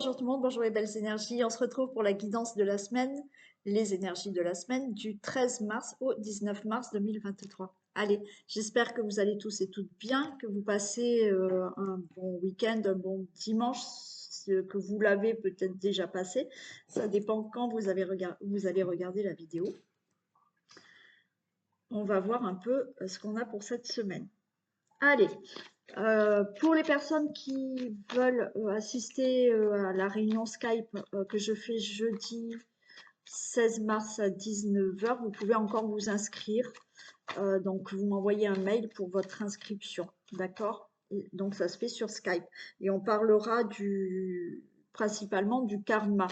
Bonjour tout le monde, bonjour les belles énergies. On se retrouve pour la guidance de la semaine, les énergies de la semaine du 13 mars au 19 mars 2023. Allez, j'espère que vous allez tous et toutes bien, que vous passez un bon week-end, un bon dimanche, que vous l'avez peut-être déjà passé. Ça dépend quand vous allez regarder la vidéo. On va voir un peu ce qu'on a pour cette semaine. Allez, pour les personnes qui veulent assister à la réunion Skype que je fais jeudi 16 mars à 19 h, vous pouvez encore vous inscrire. Donc, vous m'envoyez un mail pour votre inscription, d'accord? Donc, ça se fait sur Skype. Et on parlera principalement du karma.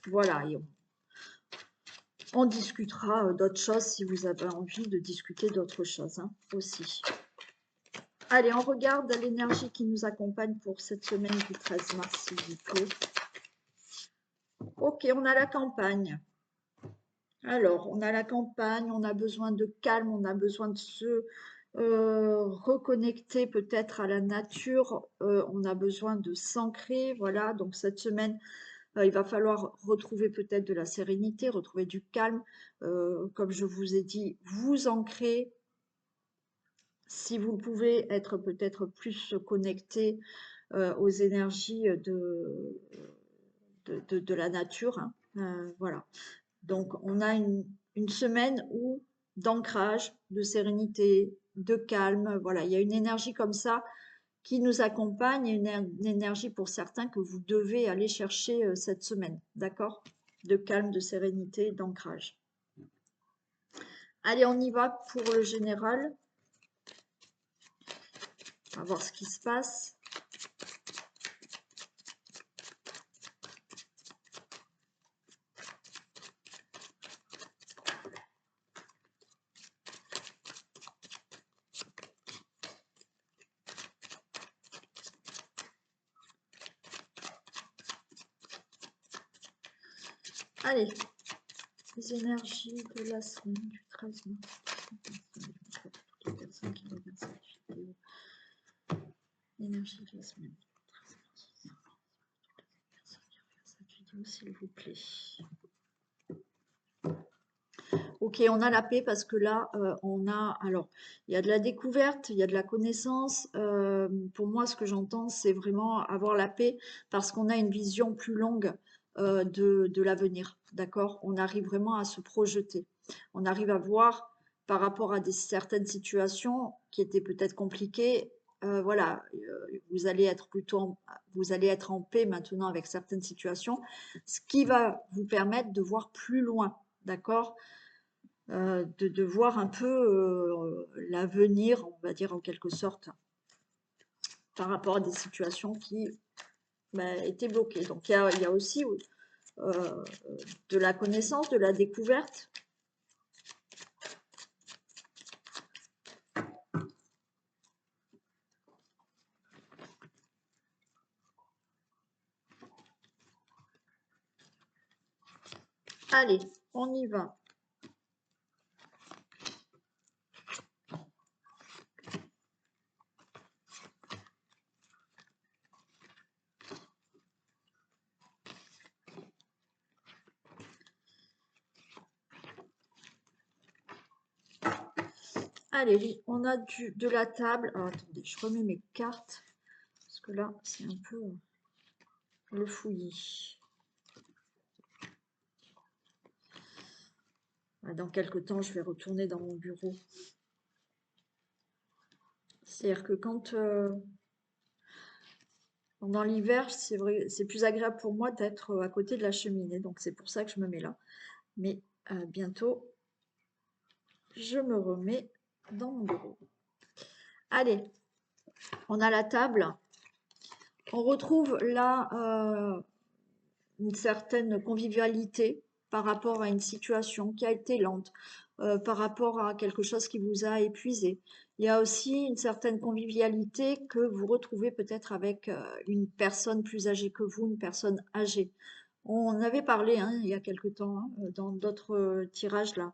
Voilà, et on discutera d'autres choses si vous avez envie de discuter d'autres choses hein, aussi. Allez, on regarde l'énergie qui nous accompagne pour cette semaine du 13 mars, s'il vous plaît. Ok, on a la campagne. Alors, on a la campagne, on a besoin de calme, on a besoin de se reconnecter peut-être à la nature, on a besoin de s'ancrer, voilà. Donc cette semaine, il va falloir retrouver peut-être de la sérénité, retrouver du calme. Comme je vous ai dit, vous ancrer. Si vous pouvez être peut-être plus connecté aux énergies de la nature, hein. Voilà. Donc, on a une semaine d'ancrage, de sérénité, de calme. Voilà, il y a une énergie comme ça qui nous accompagne, et une énergie pour certains que vous devez aller chercher cette semaine, d'accord? De calme, de sérénité, d'ancrage. Allez, on y va pour le général. On va voir ce qui se passe. Allez, les énergies de la semaine du 13 mars. Toutes les personnes qui regardent cette vidéo. L'énergie de la semaine. Cette vidéo, s'il vous plaît. Ok, on a la paix parce que là, alors, il y a de la découverte, il y a de la connaissance. Pour moi, ce que j'entends, c'est vraiment avoir la paix parce qu'on a une vision plus longue de l'avenir, d'accord? On arrive vraiment à se projeter. On arrive à voir par rapport à certaines situations qui étaient peut-être compliquées. Voilà, vous allez être en paix maintenant avec certaines situations, ce qui va vous permettre de voir plus loin, d'accord? De voir un peu l'avenir, on va dire en quelque sorte, par rapport à des situations qui étaient bloquées. Donc il y a aussi de la connaissance, de la découverte. Allez, on y va. Allez, on a de la table. Alors, attendez, je remets mes cartes. Parce que là, c'est un peu le fouillis. Dans quelques temps, je vais retourner dans mon bureau. C'est-à-dire que quand... pendant l'hiver, c'est vrai, c'est plus agréable pour moi d'être à côté de la cheminée. Donc, c'est pour ça que je me mets là. Mais bientôt, je me remets dans mon bureau. Allez, on a la table. On retrouve là une certaine convivialité par rapport à une situation qui a été lente, par rapport à quelque chose qui vous a épuisé. Il y a aussi une certaine convivialité que vous retrouvez peut-être avec une personne plus âgée que vous, une personne âgée. On avait parlé hein, il y a quelque temps hein, dans d'autres tirages là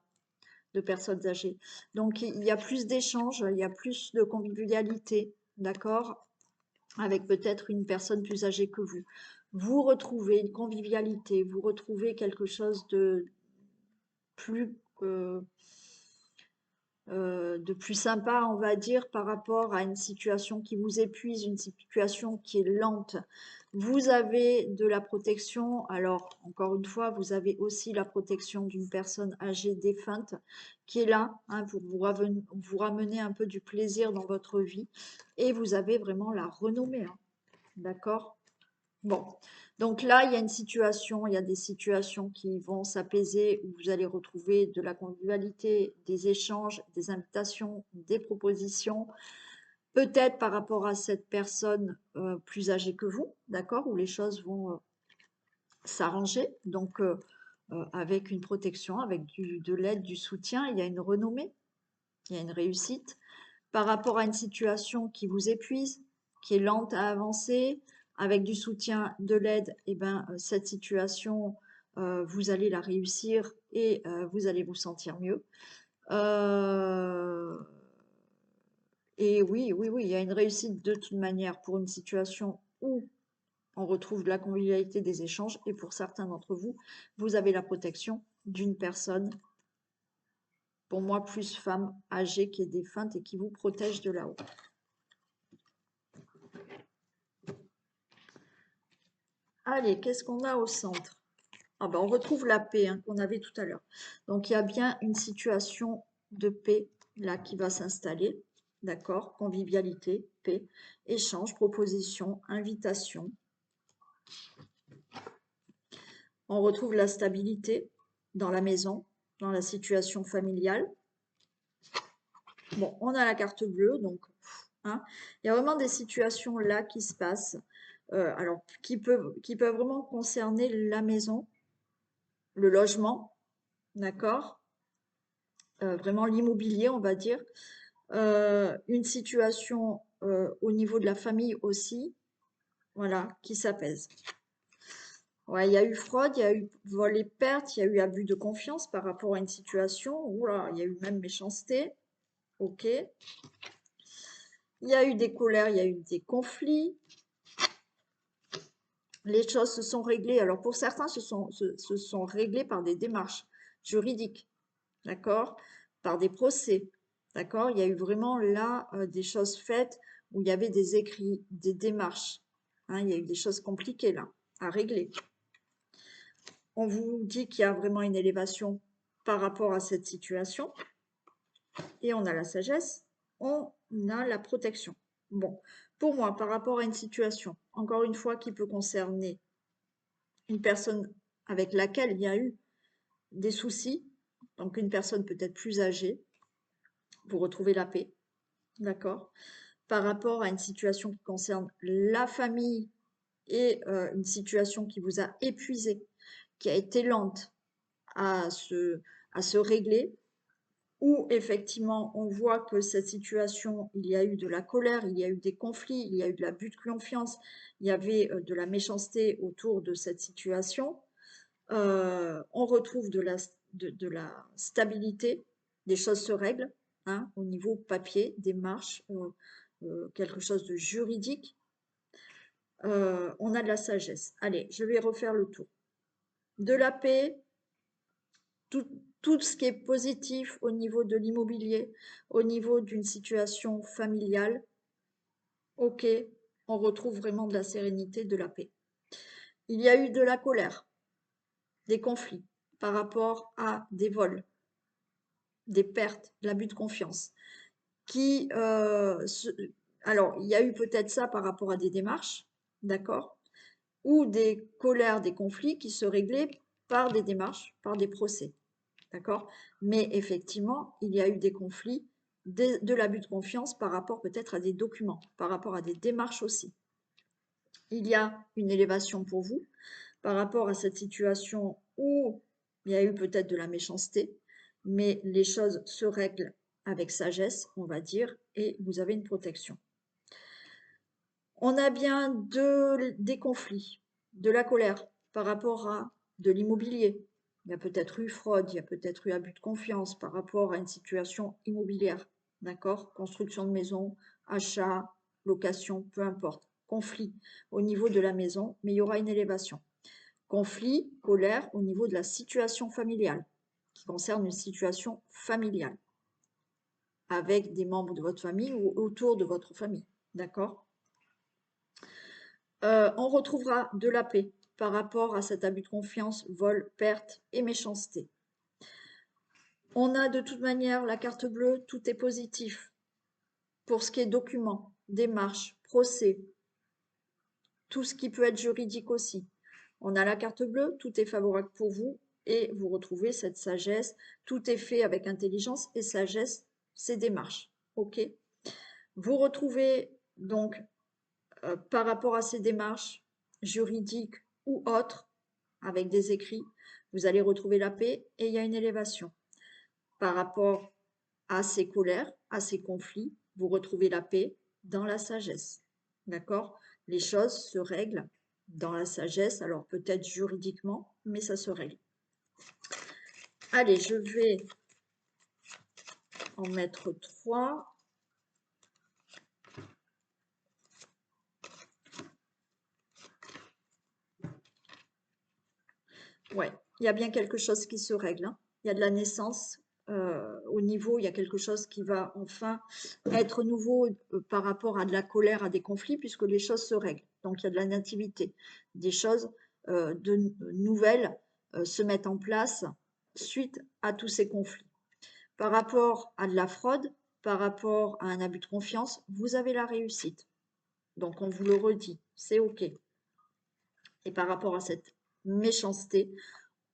de personnes âgées. Donc il y a plus d'échanges, il y a plus de convivialité, d'accord? avec peut-être une personne plus âgée que vous. Vous retrouvez une convivialité, vous retrouvez quelque chose plus, euh, de plus sympa, on va dire, par rapport à une situation qui vous épuise, une situation qui est lente. Vous avez de la protection. Alors, encore une fois, vous avez aussi la protection d'une personne âgée défunte qui est là, hein, pour vous ramener un peu du plaisir dans votre vie. Et vous avez vraiment la renommée, hein. D'accord? Bon, donc là, il y a une situation, il y a des situations qui vont s'apaiser, où vous allez retrouver de la convivialité, des échanges, des invitations, des propositions, peut-être par rapport à cette personne plus âgée que vous, d'accord, où les choses vont s'arranger, donc avec une protection, avec de l'aide, du soutien, il y a une renommée, il y a une réussite. Par rapport à une situation qui vous épuise, qui est lente à avancer, avec du soutien, de l'aide, et ben, cette situation, vous allez la réussir et vous allez vous sentir mieux. Euh, et oui, oui, oui, il y a une réussite de toute manière pour une situation où on retrouve de la convivialité, des échanges, et pour certains d'entre vous, vous avez la protection d'une personne, pour moi plus femme âgée qui est défunte et qui vous protège de là-haut. Allez, qu'est-ce qu'on a au centre? Ah ben, on retrouve la paix, hein, qu'on avait tout à l'heure. Donc il y a bien une situation de paix là qui va s'installer. D'accord? Convivialité, paix, échange, proposition, invitation. On retrouve la stabilité dans la maison, dans la situation familiale. Bon, on a la carte bleue, donc hein, il y a vraiment des situations là qui se passent, alors qui peuvent vraiment concerner la maison, le logement, d'accord? Vraiment l'immobilier, on va dire. Une situation au niveau de la famille aussi, voilà, qui s'apaise. Ouais, il y a eu fraude, il y a eu vol et perte, il y a eu abus de confiance par rapport à une situation. Oula, il y a eu même méchanceté. Ok. Il y a eu des colères, il y a eu des conflits. Les choses se sont réglées. Alors pour certains, se sont réglées par des démarches juridiques, d'accord? Par des procès, d'accord? Il y a eu vraiment là des choses faites où il y avait des écrits, des démarches, hein, il y a eu des choses compliquées là à régler. On vous dit qu'il y a vraiment une élévation par rapport à cette situation. Et on a la sagesse, on a la protection. Bon, pour moi, par rapport à une situation, encore une fois, qui peut concerner une personne avec laquelle il y a eu des soucis, donc une personne peut-être plus âgée, vous retrouvez la paix, d'accord? Par rapport à une situation qui concerne la famille et une situation qui vous a épuisé, qui a été lente à se régler, où effectivement on voit que cette situation, il y a eu de la colère, il y a eu des conflits, il y a eu de l'abus de confiance, il y avait de la méchanceté autour de cette situation, on retrouve de la stabilité, des choses se règlent, hein, au niveau papier, démarche, quelque chose de juridique. On a de la sagesse. Allez, je vais refaire le tour. De la paix, tout ce qui est positif au niveau de l'immobilier, au niveau d'une situation familiale, ok, on retrouve vraiment de la sérénité, de la paix. Il y a eu de la colère, des conflits par rapport à des vols, des pertes, de l'abus de confiance. Alors, il y a eu peut-être ça par rapport à des démarches, d'accord, ou des colères, des conflits qui se réglaient par des démarches, par des procès. D'accord? Mais effectivement, il y a eu des conflits, de l'abus de confiance par rapport peut-être à des documents, par rapport à des démarches aussi. Il y a une élévation pour vous par rapport à cette situation où il y a eu peut-être de la méchanceté, mais les choses se règlent avec sagesse, on va dire, et vous avez une protection. On a bien des conflits, de la colère par rapport à de l'immobilier. Il y a peut-être eu fraude, il y a peut-être eu abus de confiance par rapport à une situation immobilière. D'accord? Construction de maison, achat, location, peu importe. conflit au niveau de la maison, mais il y aura une élévation. Conflit, colère au niveau de la situation familiale, qui concerne une situation familiale, avec des membres de votre famille ou autour de votre famille. D'accord? On retrouvera de la paix par rapport à cet abus de confiance, vol, perte et méchanceté. On a de toute manière la carte bleue, tout est positif. Pour ce qui est documents, démarches, procès, tout ce qui peut être juridique aussi. On a la carte bleue, tout est favorable pour vous et vous retrouvez cette sagesse. Tout est fait avec intelligence et sagesse, ces démarches. Ok. Vous retrouvez donc par rapport à ces démarches juridiques ou autres, avec des écrits, vous allez retrouver la paix et il y a une élévation. Par rapport à ces colères, à ces conflits, vous retrouvez la paix dans la sagesse. D'accord? Les choses se règlent dans la sagesse, alors peut-être juridiquement, mais ça se règle. Allez, je vais en mettre 3. Ouais, il y a bien quelque chose qui se règle, hein. Il y a de la naissance. Au niveau, il y a quelque chose qui va enfin être nouveau par rapport à de la colère, à des conflits, puisque les choses se règlent. Donc, il y a de la nativité. Des choses nouvelles se mettent en place suite à tous ces conflits. Par rapport à de la fraude, par rapport à un abus de confiance, vous avez la réussite. Donc, on vous le redit, c'est OK. Et par rapport à cette méchanceté,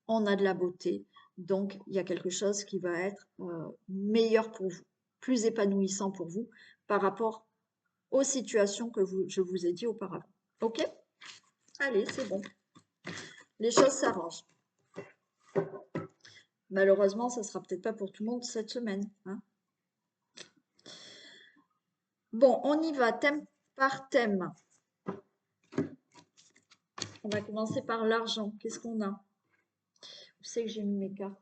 on a de la beauté. Donc, il y a quelque chose qui va être meilleur pour vous, plus épanouissant pour vous par rapport aux situations que je vous ai dit auparavant. OK? Allez, c'est bon. Les choses s'arrangent. Malheureusement, ça ne sera peut-être pas pour tout le monde cette semaine, hein. Bon, on y va thème par thème. On va commencer par l'argent. Qu'est-ce qu'on a? Où c'est que j'ai mis mes cartes?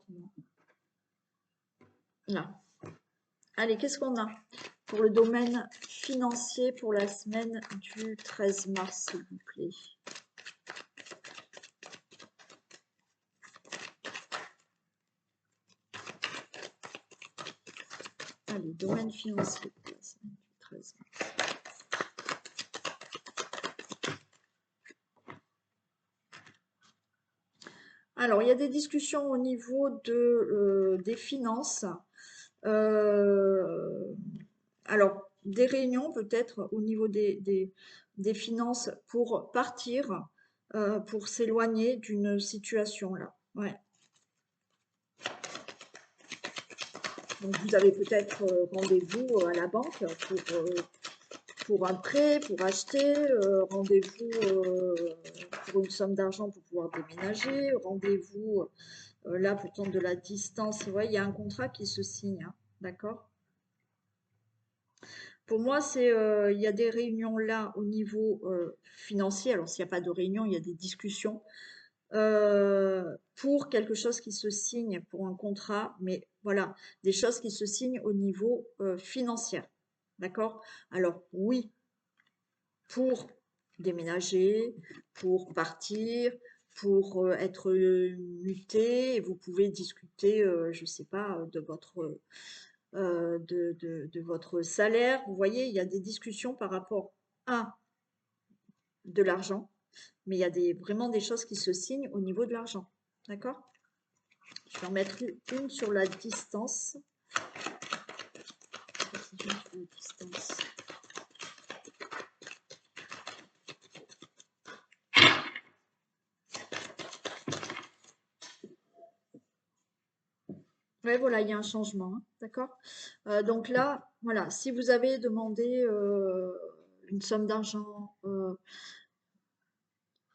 Là. Allez, qu'est-ce qu'on a pour le domaine financier pour la semaine du 13 mars, s'il vous plaît? Allez, domaine financier pour la semaine du 13 mars. Alors, il y a des discussions au niveau des finances. Alors, des réunions peut-être au niveau des finances pour partir, pour s'éloigner d'une situation là. Ouais. Donc, vous avez peut-être rendez-vous à la banque pour un prêt, pour acheter, rendez-vous pour une somme d'argent pour pouvoir déménager, rendez-vous là pour prendre de la distance. Ouais, il y a un contrat qui se signe, hein, d'accord? Pour moi, il y a des réunions là au niveau financier. Alors, s'il n'y a pas de réunion, il y a des discussions pour quelque chose qui se signe, pour un contrat, mais voilà, des choses qui se signent au niveau financier. D'accord? Alors, oui, pour déménager, pour partir, pour être muté, et vous pouvez discuter, je ne sais pas, de votre salaire. Vous voyez, il y a des discussions par rapport à de l'argent, mais il y a vraiment des choses qui se signent au niveau de l'argent. D'accord? Je vais en mettre une sur la distance. Ouais, voilà, il y a un changement, hein, d'accord? Donc là, voilà, si vous avez demandé une somme d'argent,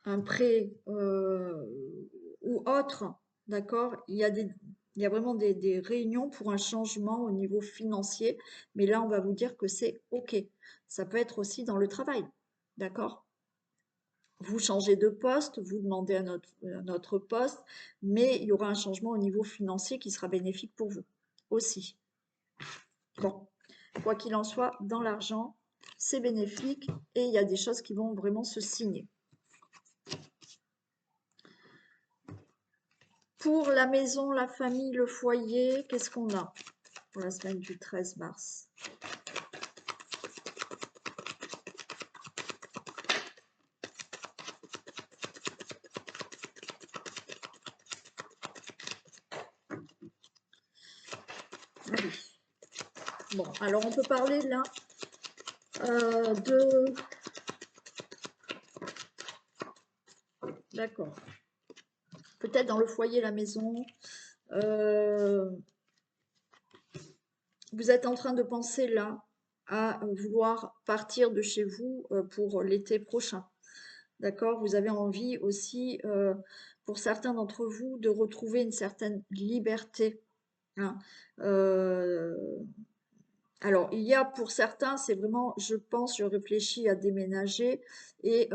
un prêt ou autre, d'accord? Il y a vraiment des réunions pour un changement au niveau financier, mais là, on va vous dire que c'est OK. Ça peut être aussi dans le travail, d'accord? Vous changez de poste, vous demandez un autre poste, mais il y aura un changement au niveau financier qui sera bénéfique pour vous aussi. Bon, quoi qu'il en soit, dans l'argent, c'est bénéfique et il y a des choses qui vont vraiment se signer. Pour la maison, la famille, le foyer, qu'est-ce qu'on a pour la semaine du 13 mars? Allez. Bon, alors on peut parler là de... D'accord. Peut-être dans le foyer, la maison. Vous êtes en train de penser là à vouloir partir de chez vous pour l'été prochain. D'accord? Vous avez envie aussi, pour certains d'entre vous, de retrouver une certaine liberté. Hein. Euh, alors, il y a pour certains, c'est vraiment, je pense, je réfléchis à déménager et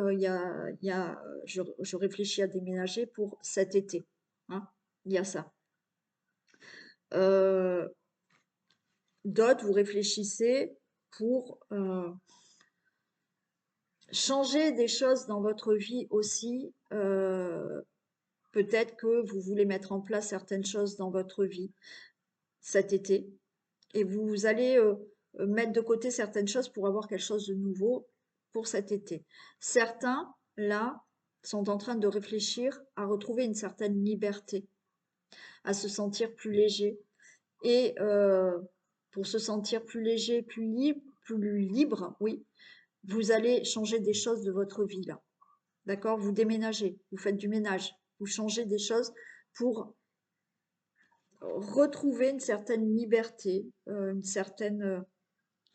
je réfléchis à déménager pour cet été. Hein. Il y a ça. Euh, D'autres, vous réfléchissez pour changer des choses dans votre vie aussi. Peut-être que vous voulez mettre en place certaines choses dans votre vie cet été et vous allez mettre de côté certaines choses pour avoir quelque chose de nouveau pour cet été. Certains, là, sont en train de réfléchir à retrouver une certaine liberté, à se sentir plus léger. Et pour se sentir plus léger, plus libre, oui, vous allez changer des choses de votre vie là. D'accord? Vous déménagez, vous faites du ménage, vous changez des choses pour retrouver une certaine liberté, une certaine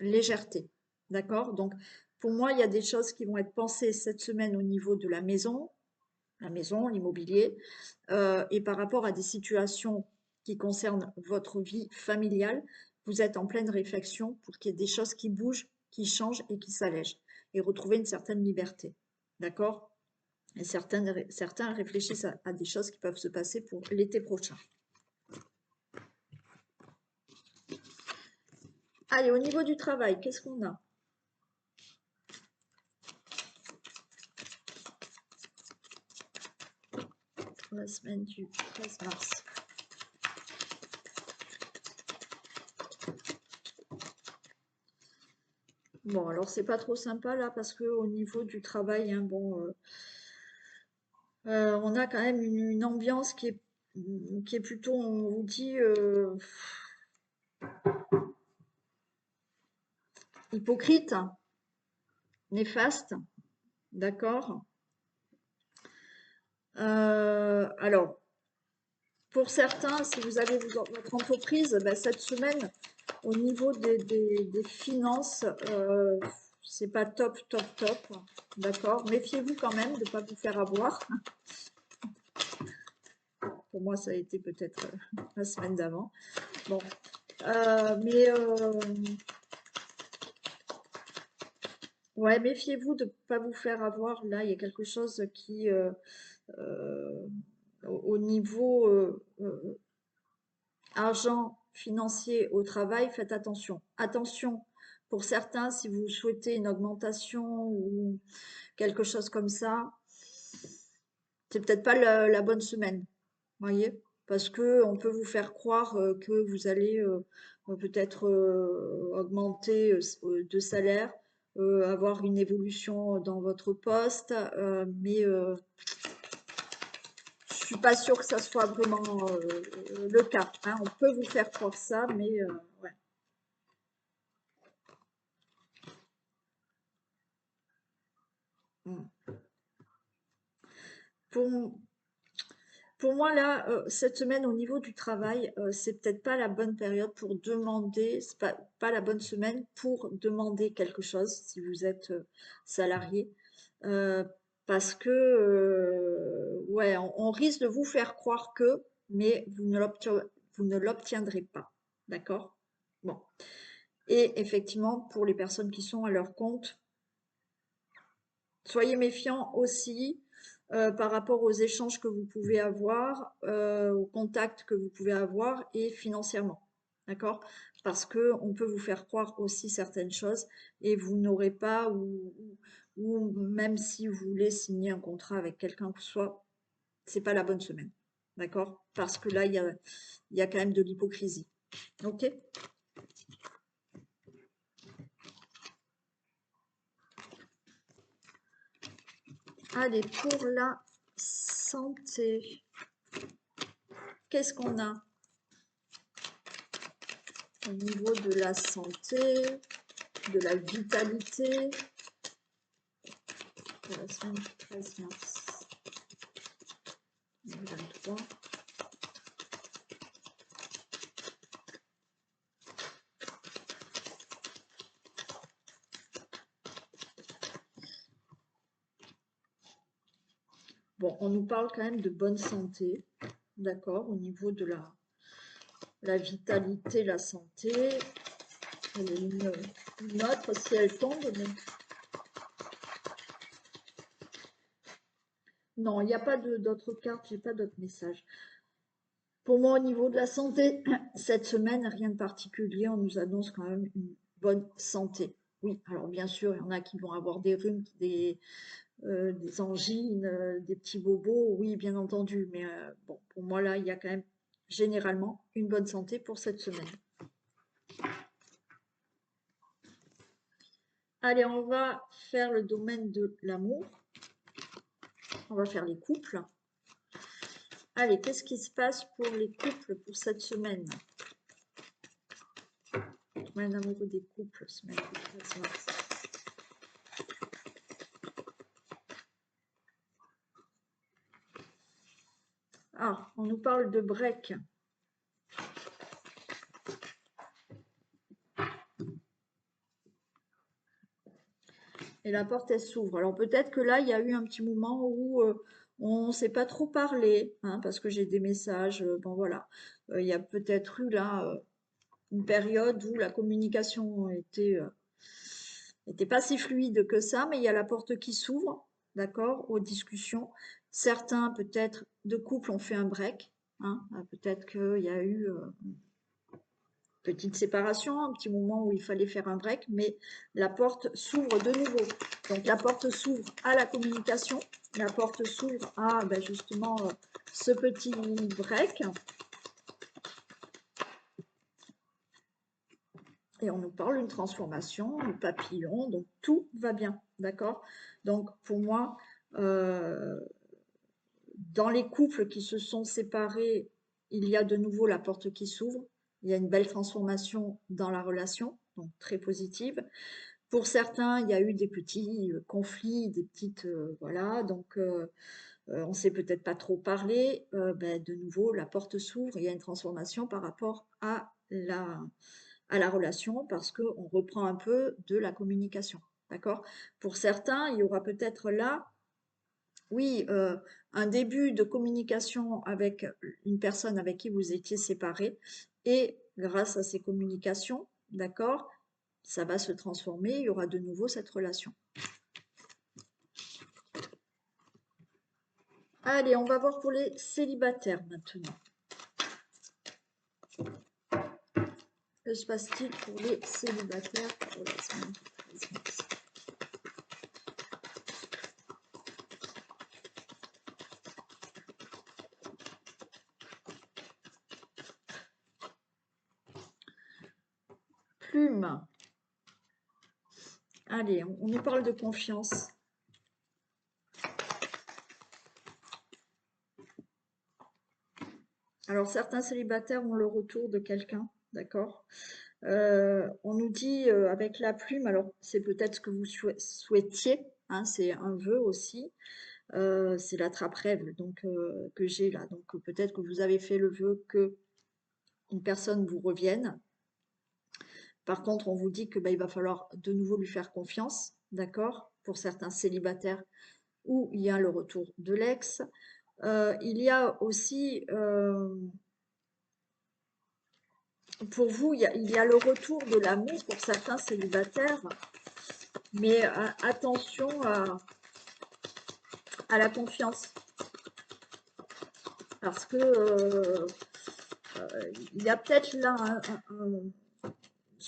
légèreté. D'accord? Donc, pour moi, il y a des choses qui vont être pensées cette semaine au niveau de la maison, l'immobilier, et par rapport à des situations qui concernent votre vie familiale, vous êtes en pleine réflexion pour qu'il y ait des choses qui bougent, qui changent et qui s'allègent, et retrouver une certaine liberté. D'accord? Et certains réfléchissent à des choses qui peuvent se passer pour l'été prochain. Allez, au niveau du travail, qu'est-ce qu'on a? La semaine du 13 mars. Bon, alors c'est pas trop sympa là parce que au niveau du travail, hein, bon, on a quand même une ambiance qui est plutôt, on vous dit, hypocrite, néfaste, d'accord? Alors, pour certains, si vous avez votre entreprise, ben, cette semaine, au niveau des finances, c'est pas top, top, top, d'accord? Méfiez-vous quand même de ne pas vous faire avoir. Pour moi, ça a été peut-être la semaine d'avant. Bon, mais ouais, méfiez-vous de ne pas vous faire avoir. Là, il y a quelque chose qui, euh, au niveau argent financier au travail, faites attention. Attention, pour certains, si vous souhaitez une augmentation ou quelque chose comme ça, c'est peut-être pas la bonne semaine, voyez? Parce que on peut vous faire croire que vous allez peut-être augmenter de salaire, avoir une évolution dans votre poste, mais je suis pas sûre que ça soit vraiment le cas. Hein. On peut vous faire croire ça, mais ouais. Mm. Pour, pour moi, là, cette semaine, au niveau du travail, c'est peut-être pas la bonne période pour demander, c'est pas la bonne semaine pour demander quelque chose si vous êtes salarié. Euh, Parce que, ouais, on risque de vous faire croire que, mais vous ne l'obtiendrez pas. D'accord? Bon. Et effectivement, pour les personnes qui sont à leur compte, soyez méfiants aussi par rapport aux échanges que vous pouvez avoir, aux contacts que vous pouvez avoir et financièrement. D'accord? parce que on peut vous faire croire aussi certaines choses et vous n'aurez pas, ou même si vous voulez signer un contrat avec quelqu'un que ce soit, c'est pas la bonne semaine. D'accord? Parce que là, il y a quand même de l'hypocrisie. Ok? Allez, pour la santé, qu'est-ce qu'on a au niveau de la santé, de la vitalité, de la semaine du 13 mars 2023. Bon, on nous parle quand même de bonne santé, d'accord, au niveau de la vitalité, la santé. Il y a une autre, si elle tombe, mais... Non, il n'y a pas d'autres cartes, j'ai pas d'autres messages. Pour moi, au niveau de la santé, cette semaine, rien de particulier, on nous annonce quand même une bonne santé. Oui, alors bien sûr, il y en a qui vont avoir des rhumes, des angines, des petits bobos, oui, bien entendu, mais bon, pour moi, là, il y a quand même généralement une bonne santé pour cette semaine. Allez, on va faire le domaine de l'amour. On va faire les couples. Allez, qu'est-ce qui se passe pour les couples pour cette semaine? Domaine amoureux des couples, semaine du 13 mars. Ah, on nous parle de break. Et la porte, elle s'ouvre. Alors peut-être que là, il y a eu un petit moment où on ne s'est pas trop parlé, hein, parce que j'ai des messages, bon voilà. Il y a peut-être eu là une période où la communication était pas si fluide que ça, mais il y a la porte qui s'ouvre, d'accord, aux discussions. Certains, peut-être, de couples ont fait un break, hein, peut-être qu'il y a eu petite séparation, un petit moment où il fallait faire un break, mais la porte s'ouvre de nouveau. Donc la porte s'ouvre à la communication, la porte s'ouvre à ben, justement ce petit break. Et on nous parle d'une transformation, du papillon, donc tout va bien, d'accord? Donc pour moi, dans les couples qui se sont séparés, il y a de nouveau la porte qui s'ouvre, il y a une belle transformation dans la relation, donc très positive. Pour certains, il y a eu des petits conflits, des petites, voilà, donc on ne s'est peut-être pas trop parlé. Ben, de nouveau, la porte s'ouvre, il y a une transformation par rapport à la relation parce qu'on reprend un peu de la communication, d'accord? Pour certains, il y aura peut-être là, oui, un début de communication avec une personne avec qui vous étiez séparés et grâce à ces communications, d'accord, ça va se transformer, il y aura de nouveau cette relation. Allez, on va voir pour les célibataires maintenant. Que se passe-t-il pour les célibataires pour la semaine du 13 mars? Plume. Allez, on nous parle de confiance. Alors, certains célibataires ont le retour de quelqu'un, d'accord? On nous dit avec la plume, alors c'est peut-être ce que vous souhaitiez, hein, c'est un vœu aussi, c'est la trappe-rêve donc, que j'ai là. Donc peut-être que vous avez fait le vœu que une personne vous revienne. Par contre, on vous dit que bah, il va falloir de nouveau lui faire confiance, d'accord? Pour certains célibataires où il y a le retour de l'ex. Il y a aussi, pour vous, il y a le retour de l'amour pour certains célibataires, mais attention à la confiance. Parce que il y a peut-être là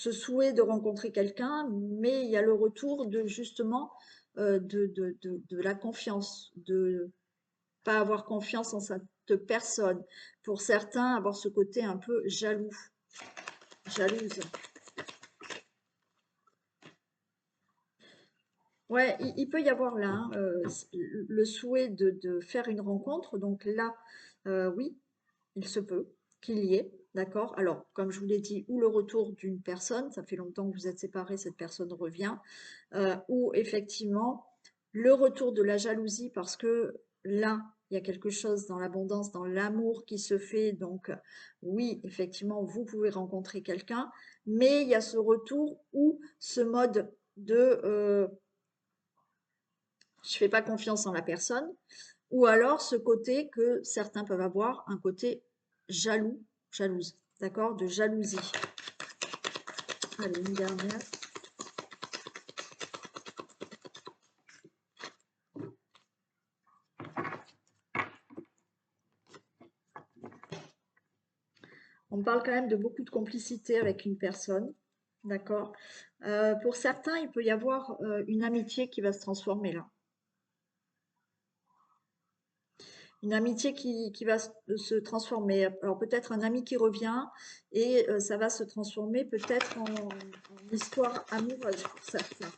ce souhait de rencontrer quelqu'un, mais il y a le retour de justement de la confiance, de pas avoir confiance en cette personne. Pour certains, avoir ce côté un peu jaloux, jalouse. Ouais, il peut y avoir là hein, le souhait de faire une rencontre. Donc là, oui, il se peut qu'il y ait, d'accord? Alors, comme je vous l'ai dit, ou le retour d'une personne, ça fait longtemps que vous êtes séparés, cette personne revient, ou effectivement le retour de la jalousie parce que là, il y a quelque chose dans l'abondance, dans l'amour qui se fait. Donc, oui, effectivement, vous pouvez rencontrer quelqu'un, mais il y a ce retour ou ce mode de je fais pas confiance en la personne, ou alors ce côté que certains peuvent avoir, un côté jaloux, jalouse, d'accord, de jalousie. Allez, une dernière. On parle quand même de beaucoup de complicité avec une personne, d'accord. Pour certains, il peut y avoir une amitié qui va se transformer là. Une amitié qui va se transformer. Alors peut-être un ami qui revient et ça va se transformer peut-être en histoire amoureuse pour certains.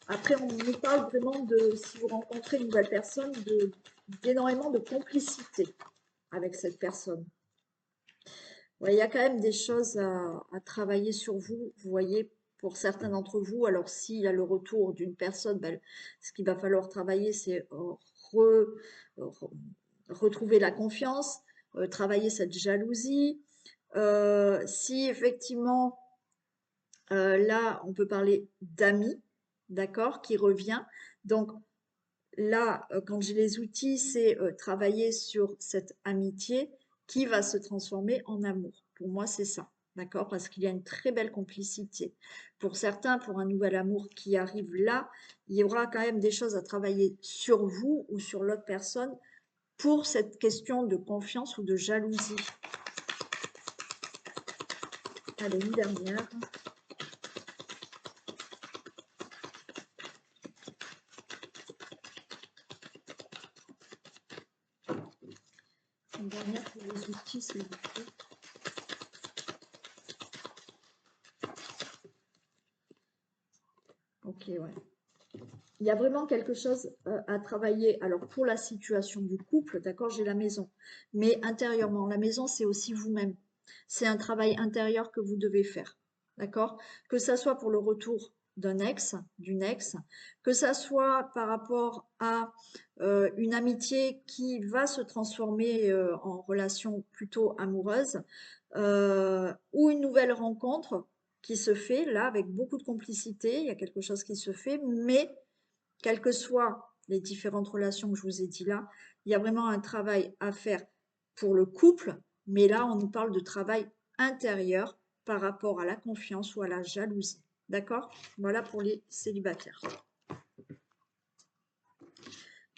Après, on nous parle vraiment de, si vous rencontrez une nouvelle personne, d'énormément de complicité avec cette personne. Ouais, il y a quand même des choses à travailler sur vous. Vous voyez, pour certains d'entre vous, alors s'il y a le retour d'une personne, ben, ce qu'il va falloir travailler, c'est re- retrouver la confiance, travailler cette jalousie. Si effectivement, là, on peut parler d'amis, d'accord, qui revient. Donc là, quand j'ai les outils, c'est travailler sur cette amitié qui va se transformer en amour. Pour moi, c'est ça, d'accord? Parce qu'il y a une très belle complicité. Pour certains, pour un nouvel amour qui arrive là, il y aura quand même des choses à travailler sur vous ou sur l'autre personne pour cette question de confiance ou de jalousie. Allez, une dernière. Une dernière pour les outils, s'il vous plaît. Ok, ouais. Il y a vraiment quelque chose à travailler. Alors, pour la situation du couple, d'accord, j'ai la maison. Mais intérieurement, la maison, c'est aussi vous-même. C'est un travail intérieur que vous devez faire. D'accord? Que ça soit pour le retour d'un ex, d'une ex, que ça soit par rapport à une amitié qui va se transformer en relation plutôt amoureuse, ou une nouvelle rencontre qui se fait là avec beaucoup de complicité, il y a quelque chose qui se fait, mais quelles que soient les différentes relations que je vous ai dit là, il y a vraiment un travail à faire pour le couple, mais là, on nous parle de travail intérieur par rapport à la confiance ou à la jalousie. D'accord? Voilà pour les célibataires.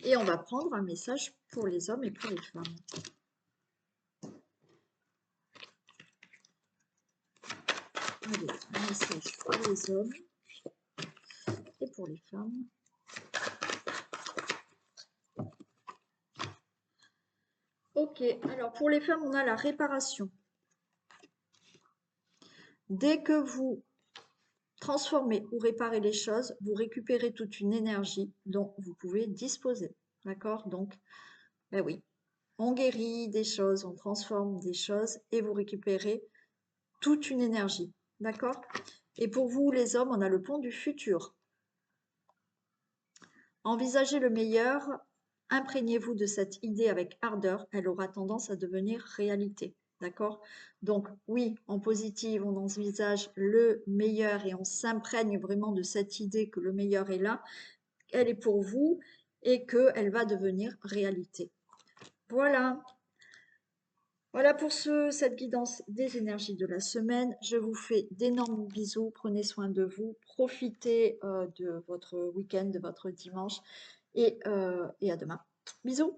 Et on va prendre un message pour les hommes et pour les femmes. Allez, un message pour les hommes et pour les femmes. Ok, alors pour les femmes, on a la réparation. Dès que vous transformez ou réparer les choses, vous récupérez toute une énergie dont vous pouvez disposer. D'accord? Donc, ben oui, on guérit des choses, on transforme des choses et vous récupérez toute une énergie. D'accord? Et pour vous, les hommes, on a le pont du futur. Envisagez le meilleur, imprégnez-vous de cette idée avec ardeur, elle aura tendance à devenir réalité. D'accord? Donc oui, en positive, on envisage le meilleur et on s'imprègne vraiment de cette idée que le meilleur est là, elle est pour vous et qu'elle va devenir réalité. Voilà. Voilà pour cette guidance des énergies de la semaine. Je vous fais d'énormes bisous. Prenez soin de vous. Profitez de votre week-end, de votre dimanche et à demain. Bisous.